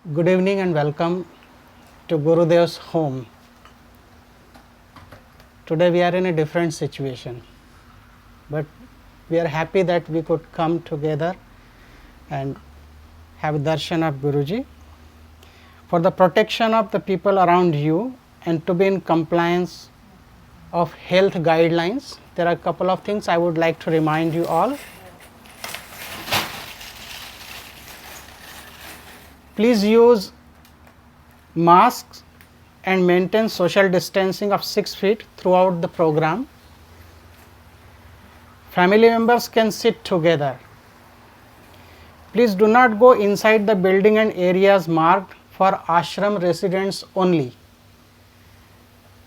Good evening and welcome to Gurudev's home. Today we are in a different situation, but we are happy that we could come together and have darshan of Guruji. For the protection of the people around you and to be in compliance of health guidelines, there are a couple of things I would like to remind you all. Please use masks and maintain social distancing of 6 feet throughout the program. Family members can sit together. Please do not go inside the building and areas marked for ashram residents only,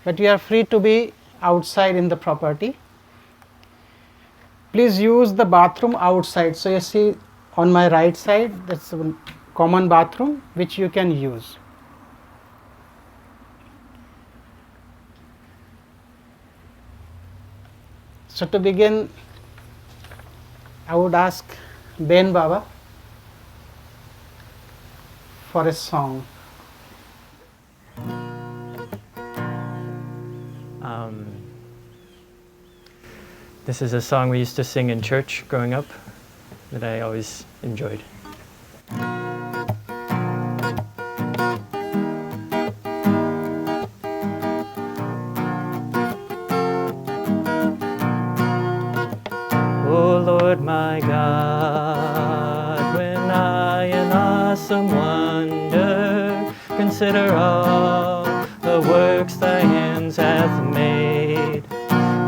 but you are free to be outside in the property. Please use the bathroom outside. So, you see on my right side, that's a common bathroom which you can use. So, to begin, I would ask Ben Baba for a song. This is a song we used to sing in church growing up that I always enjoyed. O Lord my God, when I in awesome wonder consider all the works thy hands hath made,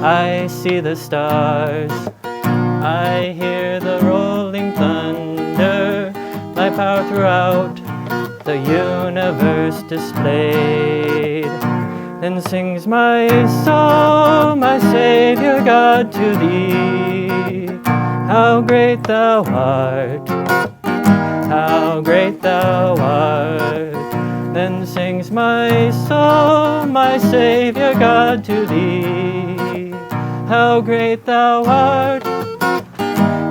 I see the stars, I hear the rolling thunder, thy power throughout the universe displayed. Then sings my soul, my Savior God, to thee, how great thou art, how great thou art. Then sings my soul, my Savior God, to thee, how great thou art,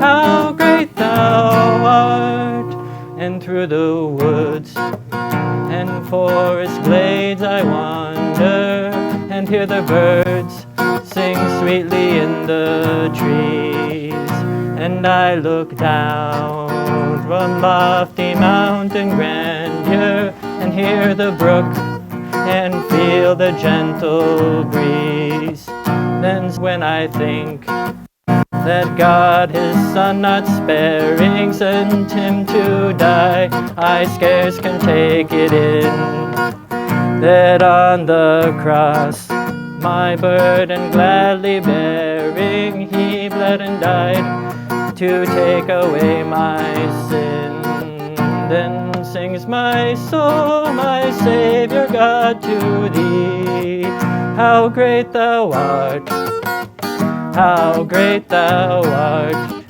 how great thou art. And through the woods and forest glades I wander, and hear the birds sing sweetly in the trees. And I look down from lofty mountain grandeur, and hear the brook and feel the gentle breeze. Then when I think that God his Son not sparing sent him to die, I scarce can take it in, that on the cross my burden gladly bearing, he bled and died to take away my sin. Then sings my soul, my Savior God, to thee, how great thou art, how great thou art.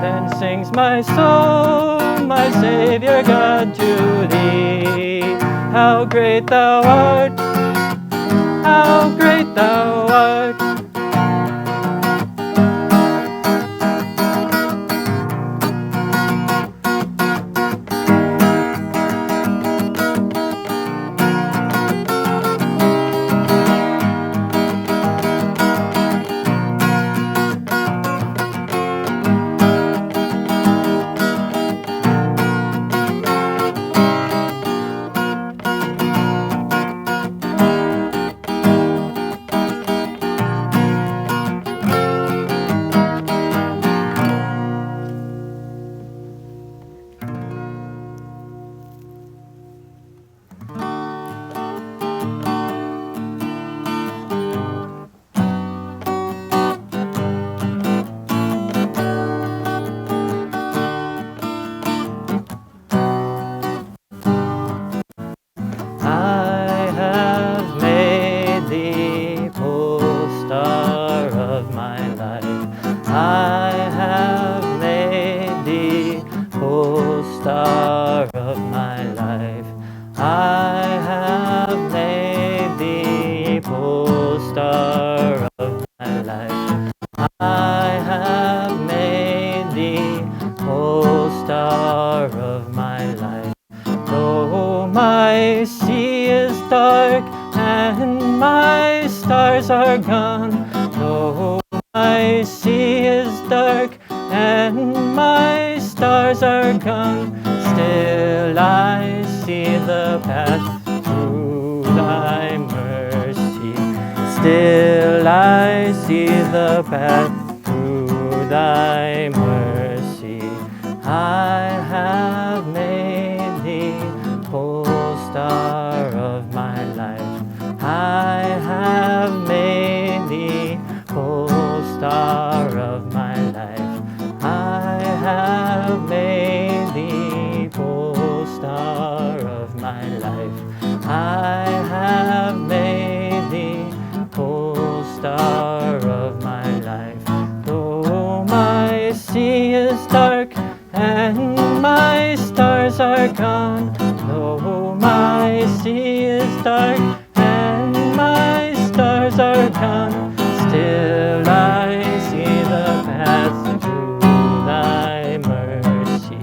Then sings my soul, my Savior God, to thee, how great thou art, how great thou art. star of my life. Though my sea is dark and my stars are gone, though my sea is dark and my stars are gone, still I see the path through thy mercy. Still I see the path through thy mercy. I have made thee pole star of my life. I have made thee pole star of my life. I have made thee pole star of my life. I have made thee pole star of my life. Though my sea is dark and my stars are gone, though my sea is dark and my stars are gone, still I see the path through thy mercy.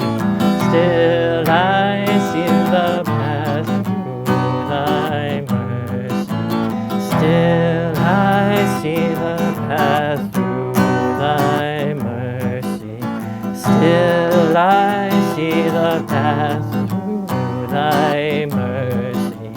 Still I see the path through thy mercy. Still I see the path through thy mercy. Still I see the path through thy mercy.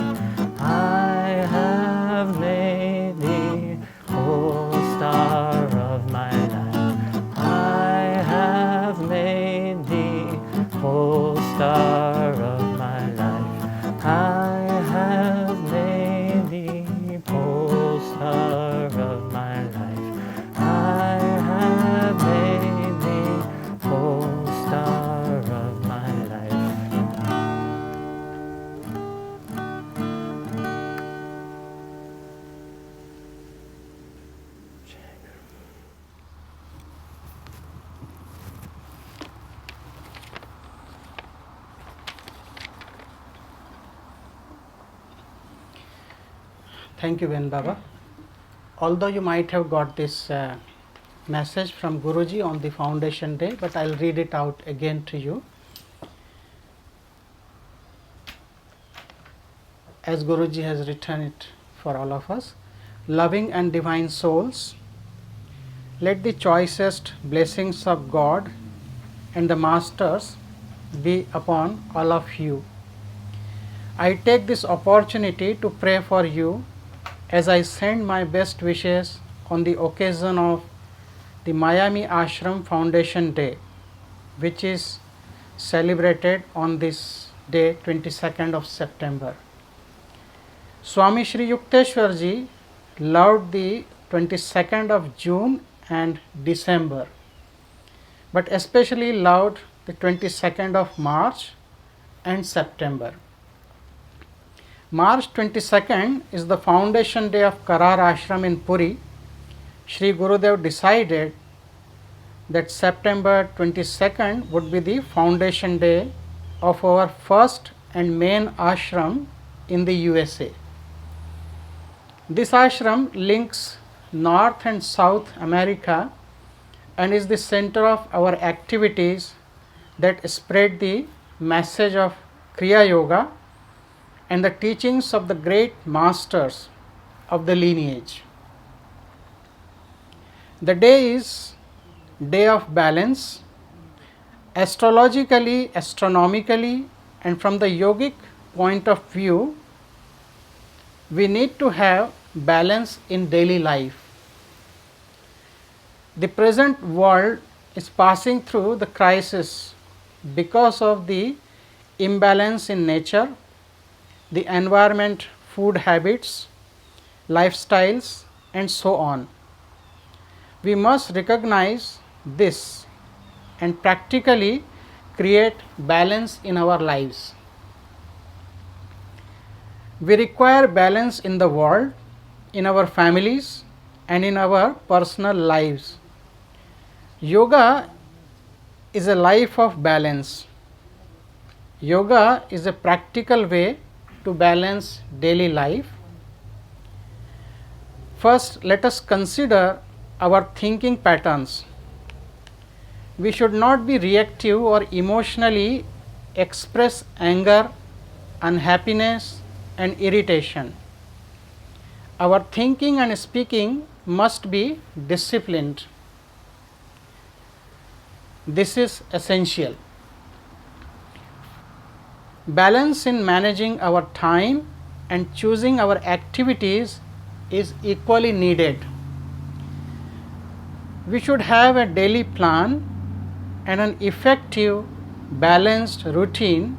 I have made thee pole star of my life. I have made thee pole star of my life. I have made thee pole star of my life. I have made thee pole star of my life. Thank you, Ben Baba. Although you might have got this message from Guruji on the foundation day, but I'll read it out again to you. As Guruji has written it for all of us. Loving and divine souls, let the choicest blessings of God and the Masters be upon all of you. I take this opportunity to pray for you as I send my best wishes on the occasion of the Miami Ashram Foundation Day, which is celebrated on this day, 22nd of September. Swami Shri Yukteswar Ji loved the 22nd of June and December, but especially loved the 22nd of March and September. March 22nd is the foundation day of Karar Ashram in Puri. Shri Gurudev decided that September 22nd would be the foundation day of our first and main ashram in the USA. This ashram links North and South America and is the center of our activities that spread the message of Kriya Yoga and the teachings of the great masters of the lineage. The day is day of balance. Astrologically, astronomically, and from the yogic point of view, we need to have balance in daily life. The present world is passing through the crisis because of the imbalance in nature, the environment, food habits, lifestyles, and so on. We must recognize this and practically create balance in our lives. We require balance in the world, in our families, and in our personal lives. Yoga is a life of balance. Yoga is a practical way to balance daily life. First, let us consider our thinking patterns. We should not be reactive or emotionally express anger, unhappiness and irritation. Our thinking and speaking must be disciplined. This is essential. Balance in managing our time and choosing our activities is equally needed. We should have a daily plan and an effective, balanced routine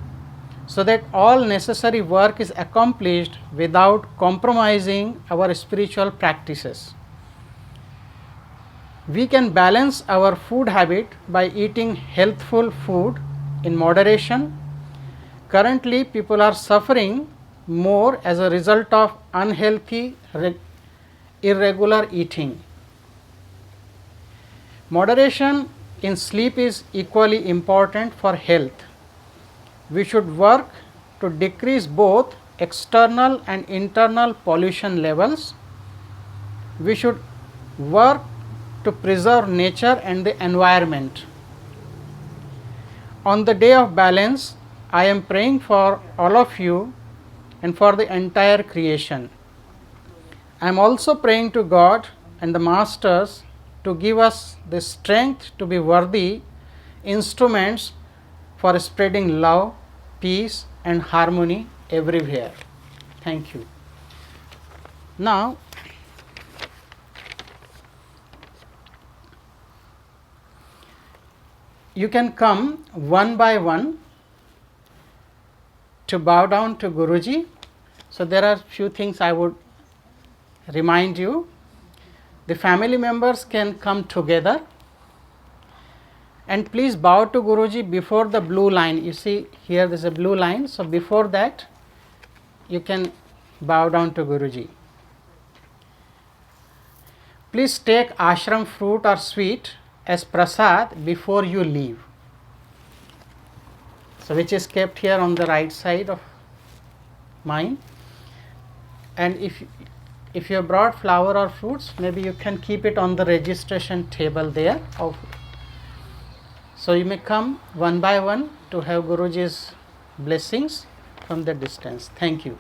so that all necessary work is accomplished without compromising our spiritual practices. We can balance our food habit by eating healthful food in moderation. Currently, people are suffering more as a result of unhealthy, irregular eating. Moderation in sleep is equally important for health. We should work to decrease both external and internal pollution levels. We should work to preserve nature and the environment. On the day of balance, I am praying for all of you and for the entire creation. I am also praying to God and the Masters to give us the strength to be worthy instruments for spreading love, peace and harmony everywhere. Thank you. Now, you can come one by one to bow down to Guruji. So, there are few things I would remind you. The family members can come together and please bow to Guruji before the blue line. You see here there is a blue line. So, before that you can bow down to Guruji. Please take ashram fruit or sweet as prasad before you leave. So, which is kept here on the right side of mine. And if you have brought flower or fruits, maybe you can keep it on the registration table there. So, you may come one by one to have Guruji's blessings from the distance. Thank you.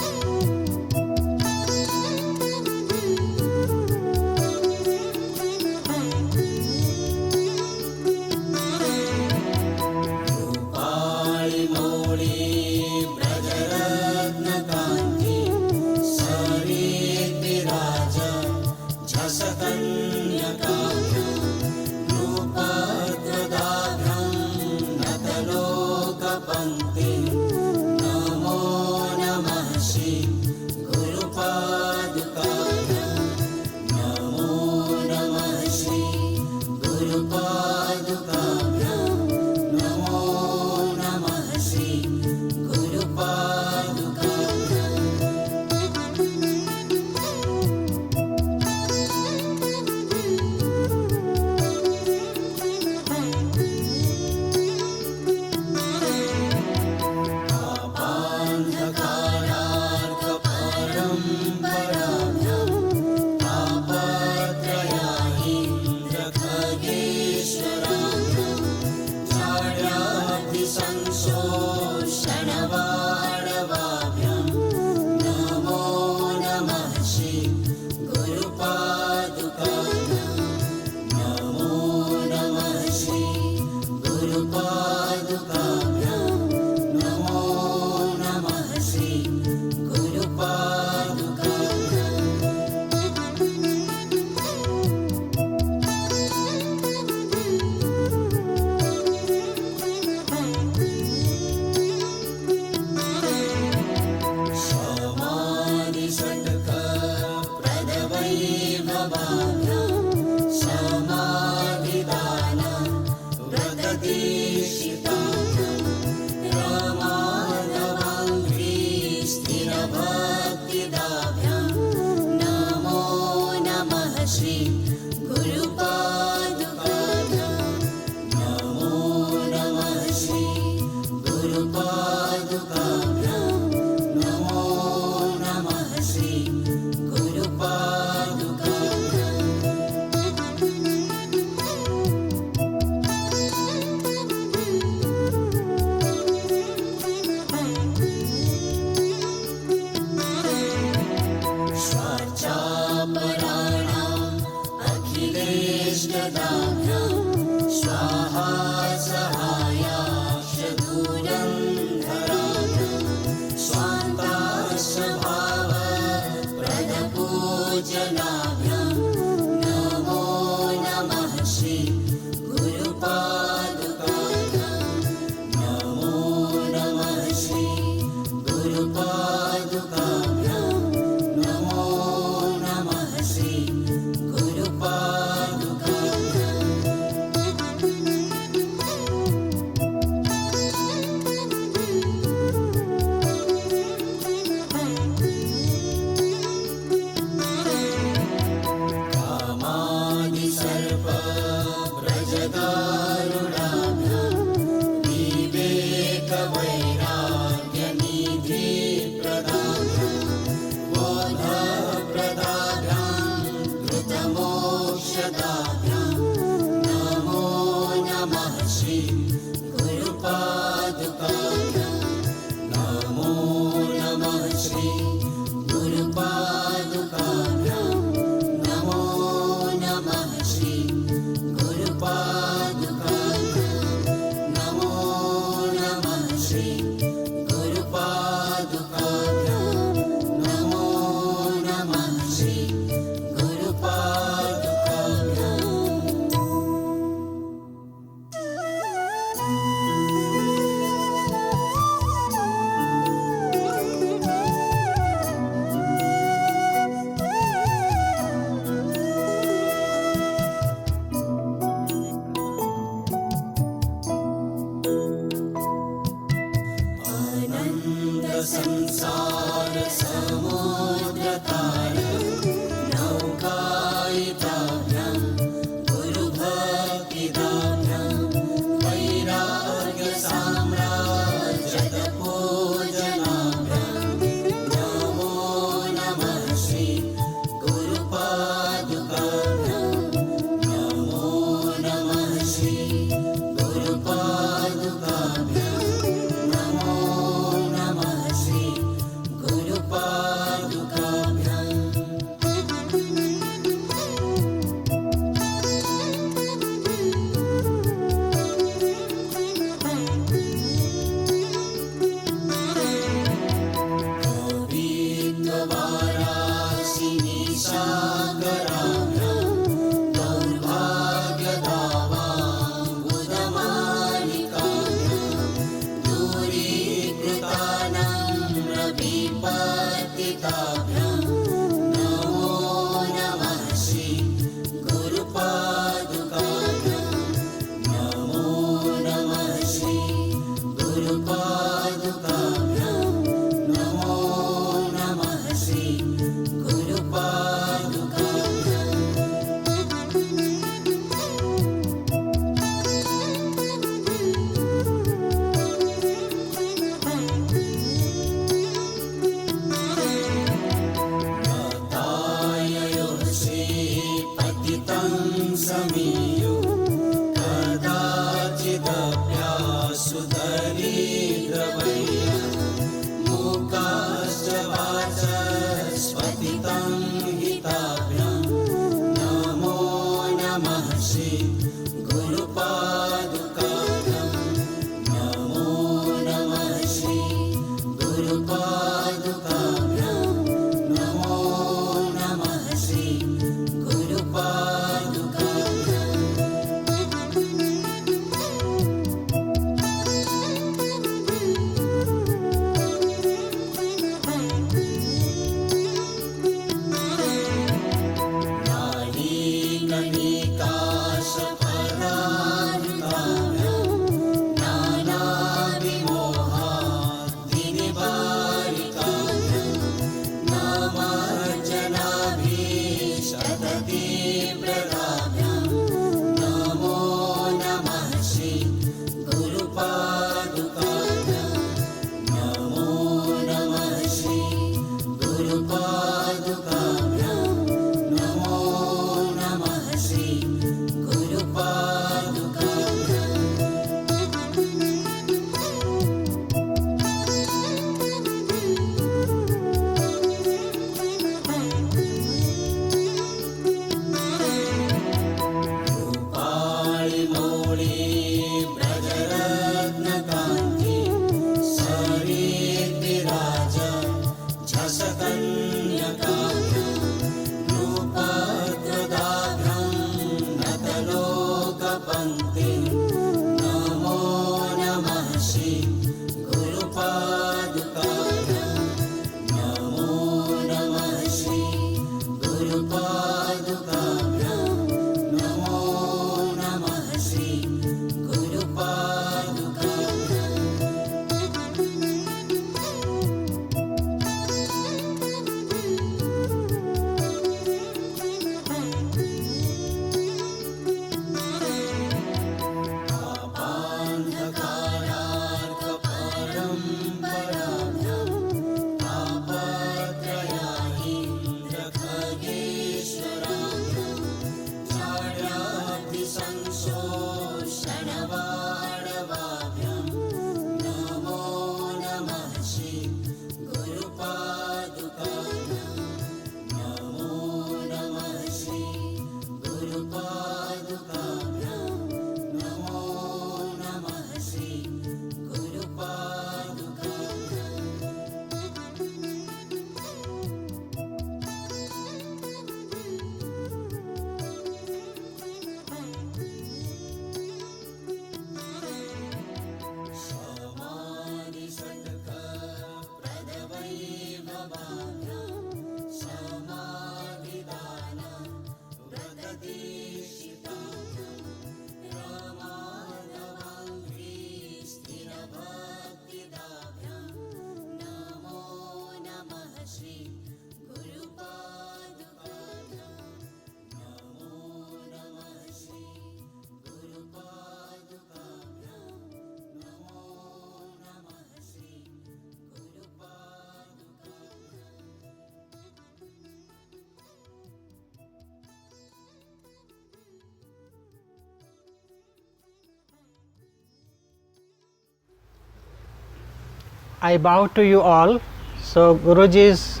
I bow to you all. So Guruji is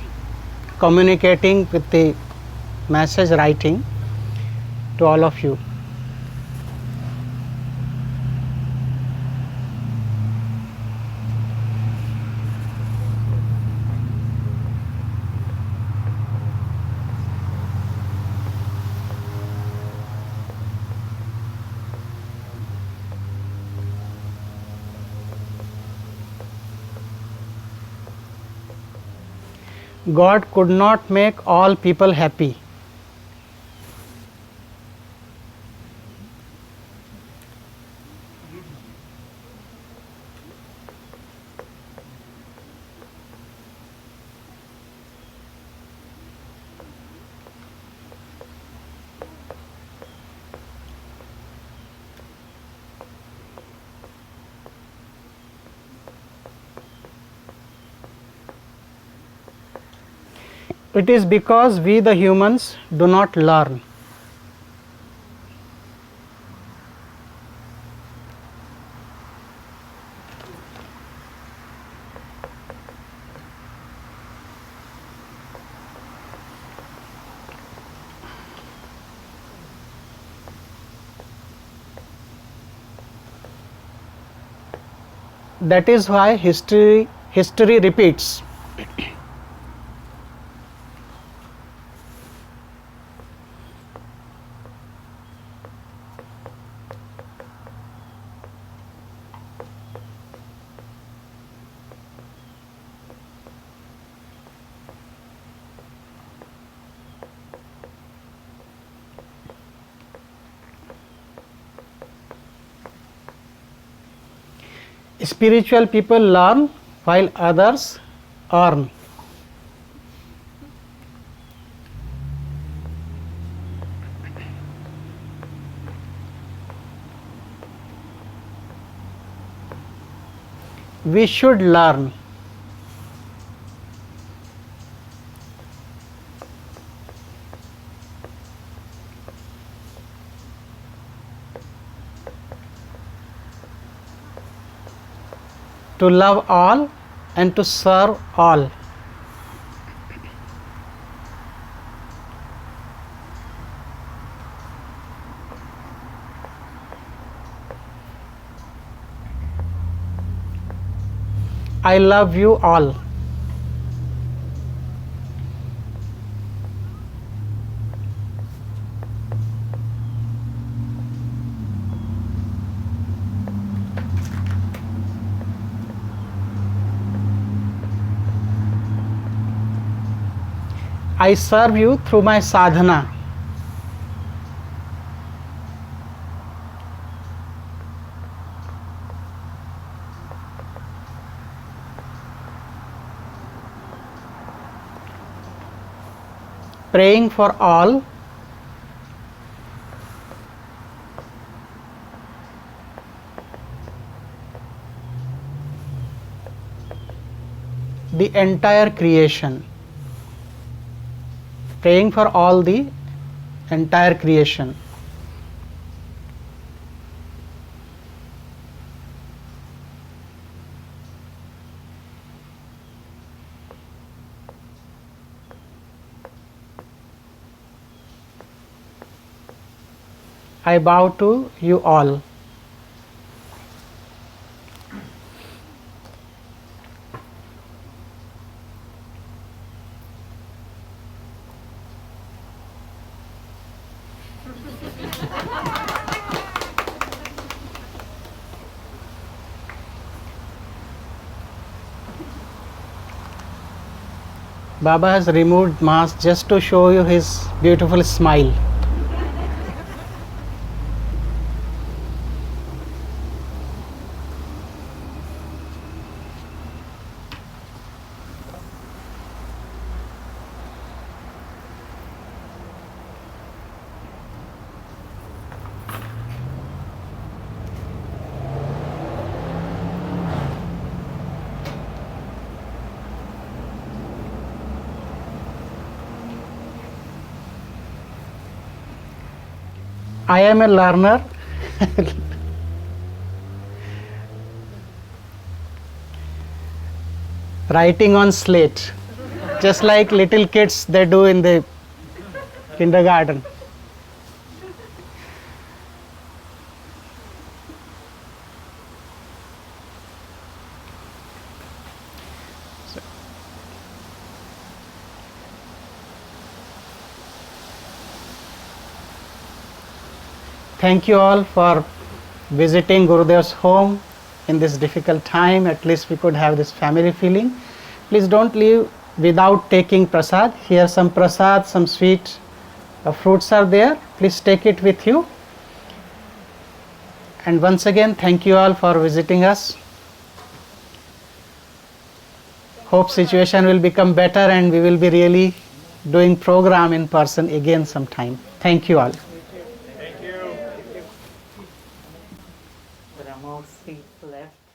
communicating with the message writing to all of you. God could not make all people happy. It is because we the humans do not learn. That is why history repeats. Spiritual people learn while others earn. We should learn. To love all and to serve all. I love you all. I serve you through my sadhana. Praying for all. The entire creation. Praying for all the entire creation. I bow to you all. Baba has removed mask just to show you his beautiful smile. I am a learner. Writing on slate, just like little kids they do in the kindergarten. Thank you all for visiting Gurudev's home in this difficult time. At least we could have this family feeling. Please don't leave without taking prasad. Here some prasad, some sweet fruits are there. Please take it with you. And once again, thank you all for visiting us. Hope situation will become better and we will be really doing program in person again sometime. Thank you all. There are more seats left.